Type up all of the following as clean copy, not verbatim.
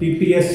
PPSC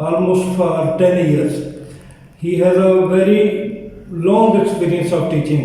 almost for 10 years. He has a very long experience of teaching.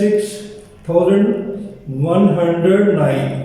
6109।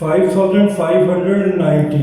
5519।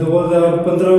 2015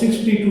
60 to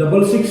66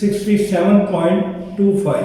67.25।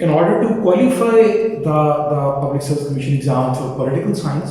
in order to qualify the Public Service Commission exam for political science,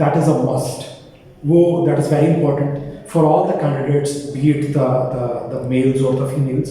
that is a must. that is very important for all the candidates, be it the males or the females,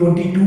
22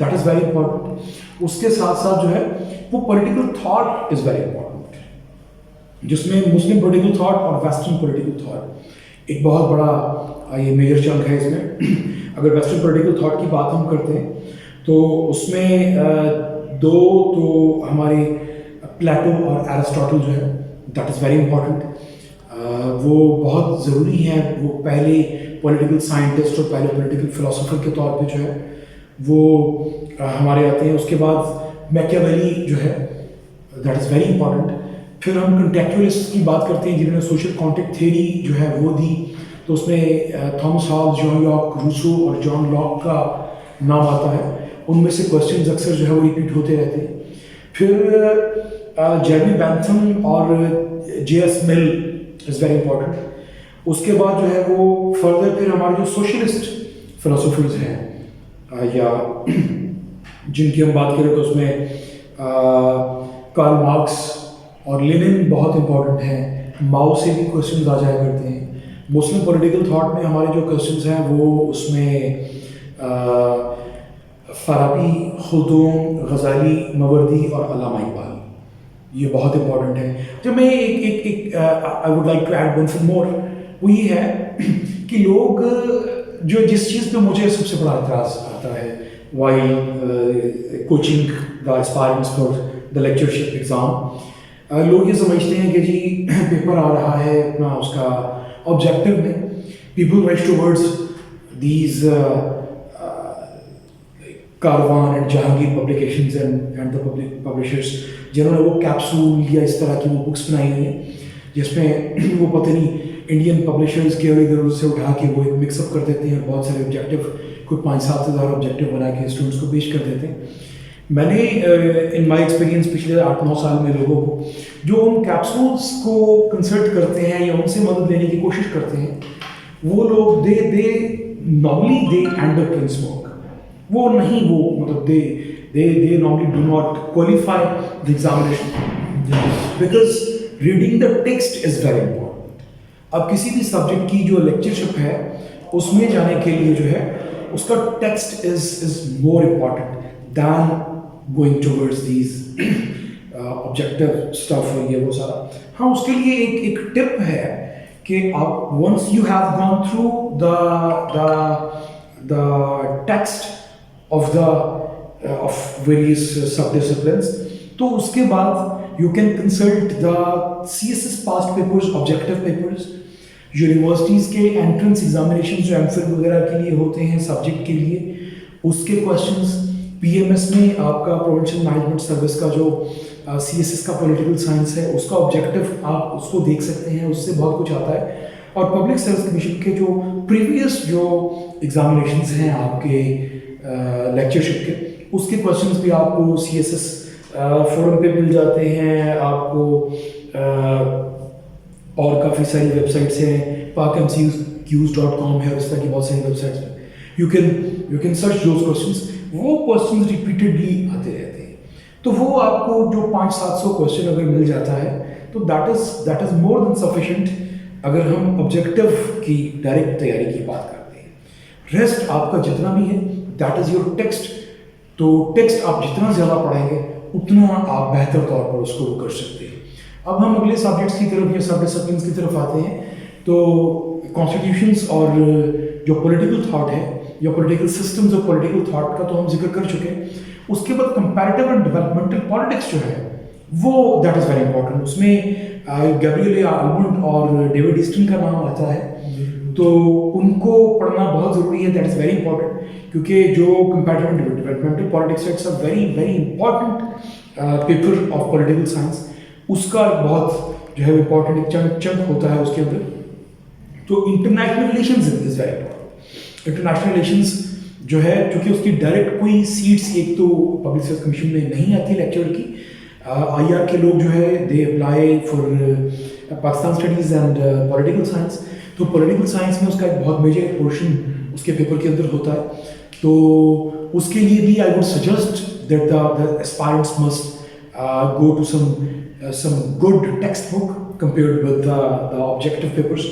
that is very important. اس کے ساتھ ساتھ جو ہے وہ political thought is very important, جس میں مسلم پولیٹیکل تھاٹ اور ویسٹرن پولیٹیکل تھاٹ ایک بہت بڑا یہ میجر چنک ہے اس میں. اگر ویسٹرن پولیٹیکل تھاٹ کی بات ہم کرتے ہیں تو اس میں دو تو ہمارے پلیٹو اور ایرسٹاٹل جو ہے دیٹ از ویری امپورٹنٹ. وہ بہت ضروری ہیں. وہ پہلے پولیٹیکل سائنٹسٹ اور پہلے پولیٹیکل فلاسفر کے طور پہ جو ہے وہ ہمارے آتے ہیں. اس کے بعد میکیاویلی جو ہے دیٹ از ویری امپورٹنٹ. پھر ہم کنٹیکچوئلسٹ کی بات کرتے ہیں جنہوں نے سوشل کانٹیکٹ تھیوری جو ہے وہ دی, تو اس میں Thomas Hobbes, John Locke Rousseau اور جان لاک کا نام آتا ہے. ان میں سے کوشچنز اکثر جو ہے وہ ریپیٹ ہوتے رہتے ہیں. پھر جیرمی بینتھم اور جے ایس مل از ویری امپورٹنٹ. اس کے بعد جو ہے وہ فردر پھر ہمارے جو سوشلسٹ فلاسفرز ہیں یا جن کی ہم بات کریں تو اس میں کارل مارکس اور لینن بہت امپورٹنٹ ہیں. ماؤ سے بھی کوشچنز آ جایا کرتے ہیں. مسلم پولیٹیکل تھاٹ میں ہمارے جو کوشچنز ہیں وہ اس میں فارابی, خلدون, غزالی, ماوردی اور علامہ اقبال یہ بہت امپورٹنٹ ہے. جب میں ایک I would like to add one thing more, وہ یہ ہے کہ لوگ جو جس چیز پہ مجھے سب سے بڑا اعتراض آتا ہے why coaching the aspirants for the lectureship exam, لوگ یہ سمجھتے ہیں کہ جی پیپر آ رہا ہے اپنا اس کا آبجیکٹو میں people rush towards these Karwan and Jahangir publications and the publishers جنہوں نے وہ کیپسول یا اس طرح کی وہ بکس بنائی ہوئی ہیں جس میں وہ پتہ نہیں انڈین پبلشرز کے ادھر ادھر سے اٹھا کے وہ ایک مکس اپ کر دیتے ہیں اور بہت سارے آبجیکٹو کوئی 5-7 ہزار آبجیکٹو بنا کے اسٹوڈنٹس کو پیش کر دیتے ہیں. میں نے ان مائی ایکسپیرینس پچھلے 8-9 سال میں لوگوں کو جو ان کیپسولس کو کنسلٹ کرتے ہیں یا ان سے مدد لینے کی کوشش کرتے ہیں وہ لوگ they normally they and up in smoke. وہ نہیں, وہ مطلب they normally do not qualify the examination because reading the text is very important. اب کسی بھی سبجیکٹ کی جو لیکچرشپ ہے اس میں جانے کے لیے جو ہے اس کا text is more important than going towards these objective stuff اور یہ وہ سارا. ہاں اس کے لیے ایک ٹپ ہے کہ آپ once you have gone through the text of various sub-disciplines, تو اس کے بعد you can consult the CSS past papers, objective papers, universities کے انٹرنس ایگزامینیشن جو ایم فل وغیرہ کے لیے ہوتے ہیں سبجیکٹ کے لیے, اس کے کویشچنس. پی ایم ایس میں آپ کا پروونشل مینجمنٹ سروس کا جو سی ایس ایس کا پولیٹیکل سائنس ہے اس کا آبجیکٹو آپ اس کو دیکھ سکتے ہیں, اس سے بہت کچھ آتا ہے. اور پبلک سروس کمیشن کے جو پریویس جو ایگزامینیشنز ہیں آپ کے لیکچرشپ کے, اس کے کویشچنس بھی آپ کو سی ایس ایس فورم پہ مل جاتے ہیں. آپ کو اور کافی ساری ویب سائٹس ہیں, pakmcqs.com ہے اور اس طرح کی بہت ساری ویب سائٹس ہیں. You can search those questions. وہ کویشچنس ریپیٹڈلی آتے رہتے ہیں, تو وہ آپ کو جو 500-700 کویشچن اگر مل جاتا ہے تو that is more then sufficient اگر ہم آبجیکٹو کی ڈائریکٹ تیاری کی بات کرتے ہیں. ریسٹ آپ کا جتنا بھی ہے دیٹ از یور ٹیکسٹ. تو ٹیکسٹ آپ جتنا زیادہ پڑھیں گے اتنا آپ بہتر طور پر اس کو کر سکتے ہیں. اب ہم اگلے سبجیکٹس کی طرف یا سب ڈسپلنس کی طرف آتے ہیں. تو کانسٹیٹیوشنس اور جو پولیٹیکل تھاٹ ہے یا پولیٹیکل سسٹمز اور پولیٹیکل تھاٹ کا تو ہم ذکر کر چکے ہیں. اس کے بعد کمپیریٹیو اینڈ ڈیولپمنٹل پالیٹکس جو ہے وہ دیٹ از ویری امپورٹنٹ. اس میں گیبریل آلمنڈ اور ڈیوڈ ایسٹن کا نام آتا ہے, تو ان کو پڑھنا بہت ضروری ہے. دیٹ از ویری امپورٹنٹ کیونکہ جو comparative and developmental politics it's a very very important paper of political science. اس کا بہت جو ہے امپورٹنٹ چنک ہوتا ہے اس کے اندر. تو international relations is very important. International relations جو ہے چونکہ اس کی ڈائریکٹ کوئی سیٹس ایک تو پبلک سروس کمیشن میں نہیں آتی لیکچر کی. آئی آر کے لوگ جو ہے they apply for Pakistan studies and political science. تو پولیٹیکل سائنس میں اس کا ایک بہت میجر پورشن اس کے پیپر کے اندر ہوتا ہے. تو اس کے لیے بھی I would suggest that the aspirants must go to some good textbook compared with the objective papers.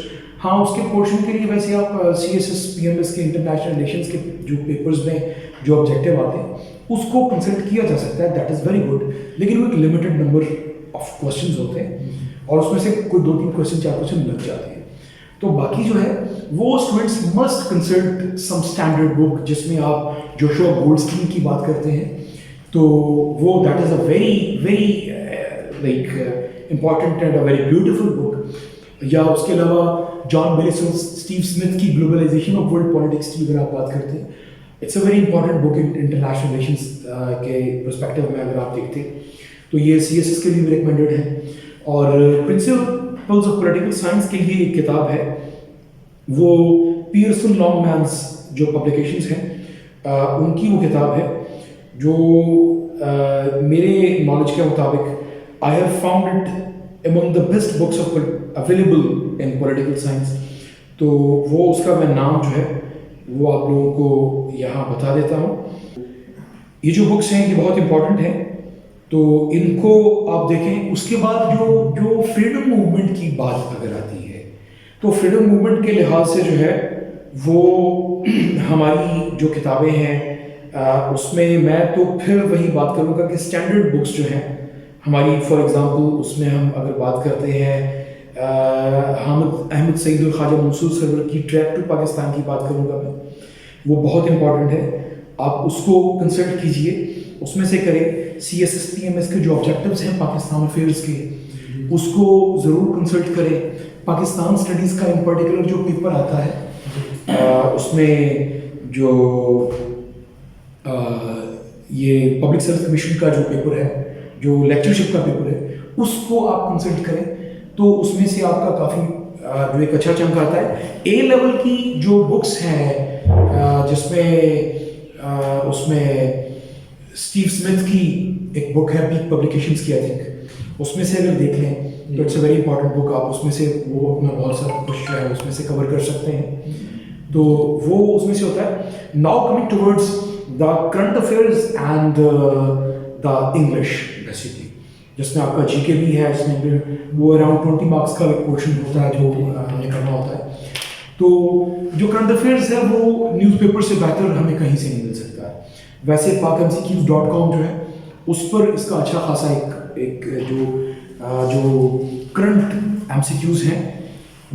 ہاں اس کے پورشن کے لیے ویسے آپ C S S P M S کے انٹرنیشنل ریلیشنس کے جو پیپرز میں جو آبجیکٹیو آتے ہیں اس کو کنسلٹ کیا جا سکتا ہے, دیٹ از ویری گڈ. لیکن وہ ایک لمیٹڈ نمبر آف کوشچنز ہوتے ہیں اور اس میں سے کوئی 2-3 کوشچن 4 کوشچن لگ جاتے ہیں. تو باقی جو ہے وہ students must consult some standard book, جس میں آپ جوشوا گولڈسٹین کی بات کرتے ہیں تو وہ that is a very very like important and a very beautiful book. یا اس کے علاوہ جان بیلیسل اسٹیو اسمتھ کی گلوبلائزیشن آف ورلڈ پالیٹکس کی اگر آپ بات کرتے ہیں, it's a very important book in international relations کے پرسپیکٹو میں اگر آپ دیکھتے ہیں تو یہ CSS کے لیے بھی ریکمینڈیڈ ہے. اور پرنسپلز آف پولیٹیکل سائنس کے لیے ایک کتاب ہے, وہ پیئرسن لانگ مینس جو پبلیکیشنز ہیں ان کی وہ کتاب ہے جو میرے نالج کے مطابق I have found it among the best books of available in political science. تو وہ اس کا میں نام جو ہے وہ آپ لوگوں کو یہاں بتا دیتا ہوں. یہ جو بکس ہیں یہ بہت امپورٹنٹ ہیں تو ان کو آپ دیکھیں. اس کے بعد جو فریڈم موومنٹ کی بات اگر آتی ہے تو فریڈم موومنٹ کے لحاظ سے جو ہے وہ ہماری جو کتابیں ہیں اس میں میں تو پھر وہی بات کروں گا کہ اسٹینڈرڈ بکس جو ہیں ہماری, فار ایگزامپل اس میں ہم اگر بات کرتے ہیں حامد احمد سعید الخواجہ منصور سرور کی ٹریک ٹو پاکستان کی بات کروں گا میں, وہ بہت امپورٹنٹ ہے, آپ اس کو کنسلٹ کیجئے, اس میں سے کریں. CSS PMS کے جو آبجیکٹیوز ہیں پاکستان افیئرس کے اس کو ضرور کنسلٹ کریں. پاکستان اسٹڈیز کا ان پرٹیکولر جو پیپر آتا ہے اس میں جو یہ پبلک سروس کمیشن کا جو پیپر ہے, جو لیکچرشپ کا پیپر ہے, اس کو آپ کنسلٹ کریں تو اس میں سے آپ کا کافی جو ایک اچھا چنک آتا ہے. A لیول کی جو بکس ہیں جس میں اس میں اسٹیو اسمتھ کی ایک بک ہے پیک پبلیکیشنز کی, آئی تھنک, اس میں سے اگر دیکھ لیں تو اٹس اے ویری امپورٹنٹ بک. آپ اس میں سے وہ اپنا بہت سارا کچھ جو ہے اس میں سے کور کر سکتے ہیں. تو وہ اس میں سے ہوتا ہے. Now coming towards the current affairs and the English basically, جس میں آپ کا GK بھی ہے, اس میں وہ اراؤنڈ 20 مارکس کا ایک پورشن ہوتا ہے جو ہم نے کرنا ہوتا ہے. تو جو کرنٹ افیئرز ہے وہ نیوز پیپر سے بہتر ہمیں کہیں سے نہیں مل سکتا ہے. ویسے pakmcqs.com جو ہے اس پر اس کا اچھا خاصا ایک جو کرنٹ MCQs ہیں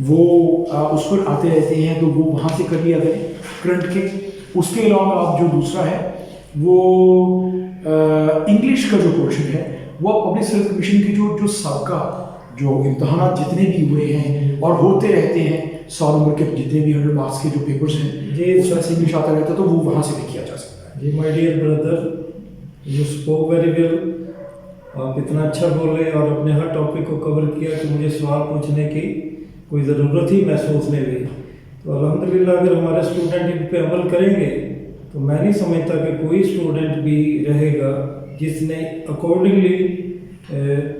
وہ اس پر آتے رہتے ہیں, تو وہ وہاں سے کر لیا کریں کرنٹ کے. اس کے علاوہ آپ جو دوسرا ہے وہ انگلش کا جو پورشن ہے وہ پبلک سروس کمیشن کی جو سابقہ جو امتحانات جتنے بھی ہوئے ہیں اور ہوتے رہتے ہیں 100 نمبر کے جتنے بھی 100 مارکس کے جو پیپرز ہیں جی اس طرح سے انگلش آتا رہتا ہے تو وہ وہاں سے بھی کیا جا سکتا ہے. جی my dear brother, you spoke very well. آپ اتنا اچھا بولے اور اپنے ہر ٹاپک کو کور کیا کہ مجھے سوال پوچھنے کی کوئی ضرورت ہی محسوس نہیں ہوئی. تو الحمدللہ اگر ہمارے اسٹوڈنٹ ان پہ عمل کریں گے تو میں نہیں سمجھتا کہ کوئی اسٹوڈنٹ بھی رہے گا جس نے اکارڈنگلی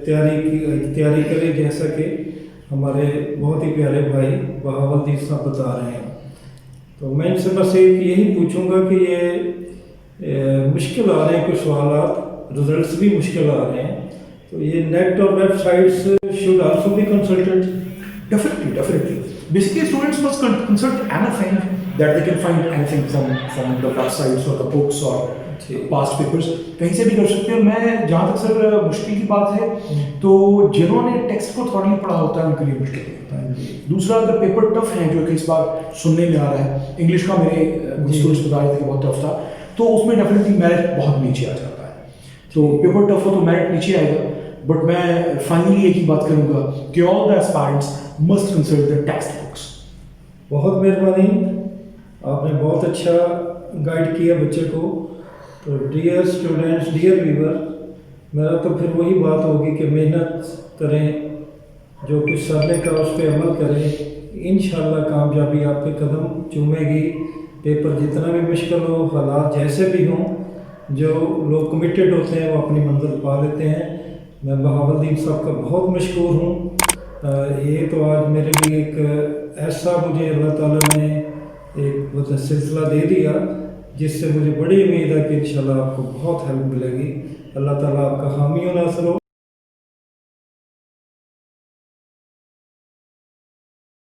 تیاری کرے, جیسا کہ ہمارے بہت ہی پیارے بھائی بہاول صاحب بتا رہے ہیں. تو میں ان سے بس ایک یہی پوچھوں گا کہ یہ مشکل آ رہے ہیں کچھ سوالات, رزلٹس بھی مشکل آ رہے ہیں, تو یہ نیٹ اور web sites should also be consulted. Definitely. Basically, students must consult anything that they can find anything from the websites or the books or past papers. کہیں سے بھی کر سکتے ہیں. میں جہاں تک سر مشکل کی بات ہے تو جنہوں نے ٹیکسٹ کو تھوڑی پڑھا ہوتا ہے ان کے لیے مشکل ہوتا ہے. دوسرا اگر پیپر ٹف ہیں جو کہ اس بار سننے میں آ رہا ہے, انگلش کا میرے اسٹوڈنٹس بتا رہے تھے کہ بہت ٹف تھا, تو اس میں ڈیفینیٹلی میرٹ بہت نیچے آ جاتا ہے. تو پیپر ٹف ہو تو میرٹ نیچے آئے گا. بٹ میں فائنلی ایک ہی بات کروں گا کہ all the aspirants must consult the textbooks. بہت مہربانی, آپ نے بہت اچھا گائیڈ کیا بچے کو. تو ڈیئر اسٹوڈنٹس, ڈیئر ویور, میرا تو پھر وہی بات ہوگی کہ محنت کریں, جو کچھ سر نے کہا اس پہ عمل کریں, انشاءاللہ کامیابی آپ کے قدم چومے گی. پیپر جتنا بھی مشکل ہو, حالات جیسے بھی ہوں, جو لوگ کمیٹیڈ ہوتے ہیں وہ اپنی منزل پا لیتے ہیں. میں بہاول صاحب کا بہت مشکور ہوں. یہ تو آج میرے لیے ایک ایسا مجھے اللہ تعالیٰ نے ایک سلسلہ دے دیا جس سے مجھے بڑی امید ہے کہ انشاءاللہ آپ کو بہت ہیلپ ملے گی. اللہ تعالیٰ آپ کا حامی و ناصر ہو.